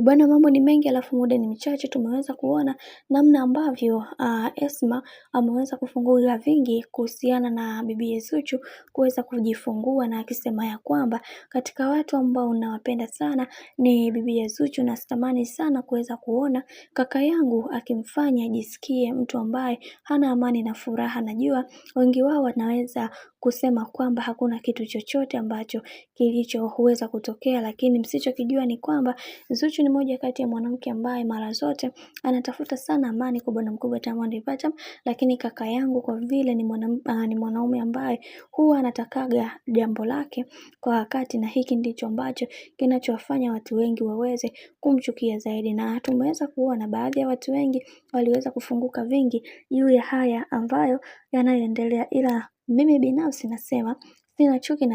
Bwana, mambo ni mengi alafu muda ni mchache. Tumeweza kuona namna ambavyo Esma ameweza kufungua vingi kuhusiana na bibiye Zuchu kuweza kujifungua, na akisema ya kwamba katika watu ambao unawapenda sana ni bibiye Zuchu, na sitamani sana kuweza kuona kaka yangu akimfanya ajisikie mtu ambaye hana amani na furaha. Najua wengi wao wanaweza kusema kwamba hakuna kitu chochote ambacho kilichoweza kutokea, lakini msichokijua ni kwamba Zuchu ni moja kati ya mwanamke ambaye mara zote anatafuta sana amani kwa bwana mkubwa Diamond Platnumz, lakini kaka yangu kwa vile ni mwanaume ambaye huwa anatakaga jambo lake kwa wakati, na hiki ndicho ambacho kinachowafanya watu wengi waweze kumchukia zaidi, na tumeweza kuona baadhi ya watu wengi waliweza kufunguka vingi juu ya haya ambayo yanayoendelea, ila mimi binafsi nasema sina chuki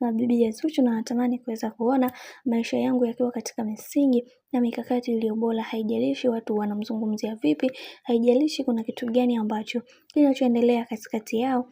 na bibi Zuchu, na natamani kuweza kuona maisha yangu yakiwa katika misingi na mikakati iliyo bora. Haijalishi watu wanamzungumzia vipi, haijalishi kuna kitu gani ambacho kinachoendelea katikati yao,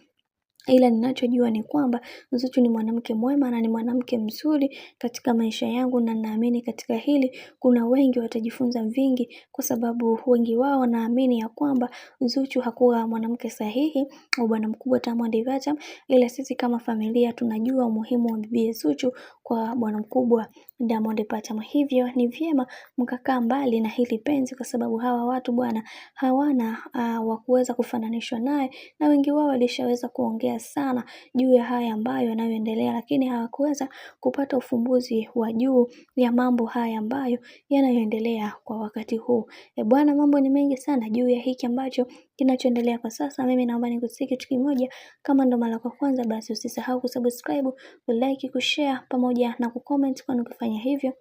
ila ninachojua ni kwamba Zuchu ni mwanamke mwema na ni mwanamke mzuri katika maisha yangu, na naamini katika hili kuna wengi watajifunza vingi, kwa sababu wengi wao wanaamini ya kwamba Zuchu hakuwa mwanamke sahihi au bwana mkubwa Diamond Platnumz, ila sisi kama familia tunajua umuhimu wa bibi Zuchu kwa bwana mkubwa Diamond Platnumz. Hivyo ni vyema mkakaa mbali na hili penzi, kwa sababu hawa watu bwana hawana wa kuweza kufananishwa naye, na wengi wao walishaweza kuongea sana juu ya haya ambayo yanayoendelea, lakini hawakuweza kupata ufumbuzi wa juu ya mambo haya ambayo yanayoendelea kwa wakati huu. Bwana, mambo ni mengi sana juu ya hiki ambacho kinachoendelea kwa sasa. Mimi naomba nikusihi kitu kimoja, kama ndo mara kwa kwanza, basi usisahau kusubscribe, kulike, kushare pamoja na kucomment, kwani ukifanya hivyo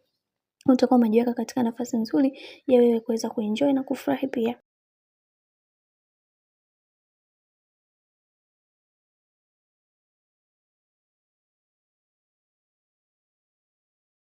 utakuwa umejiweka katika nafasi nzuri ya wewe kuweza kuenjoy na kufurahi pia.